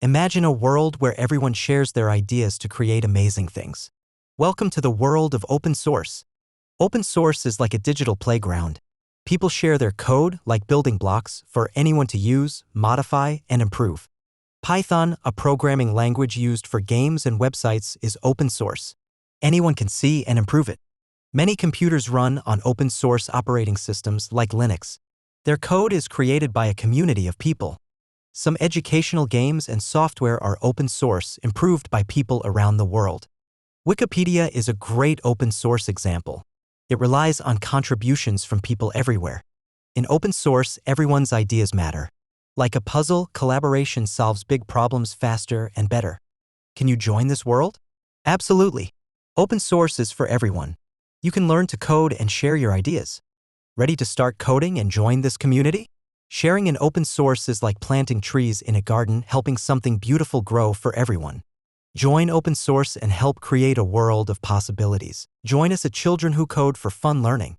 Imagine a world where everyone shares their ideas to create amazing things. Welcome to the world of open source. Open source is like a digital playground. People share their code, like building blocks, for anyone to use, modify, and improve. Python, a programming language used for games and websites, is open source. Anyone can see and improve it. Many computers run on open source operating systems like Linux. Their code is created by a community of people. Some educational games and software are open source, improved by people around the world. Wikipedia is a great open source example. It relies on contributions from people everywhere. In open source, everyone's ideas matter. Like a puzzle, collaboration solves big problems faster and better. Can you join this world? Absolutely. Open source is for everyone. You can learn to code and share your ideas. Ready to start coding and join this community? Sharing in open source is like planting trees in a garden, helping something beautiful grow for everyone. Join open source and help create a world of possibilities. Join us at ChildrenWhoCode for fun learning.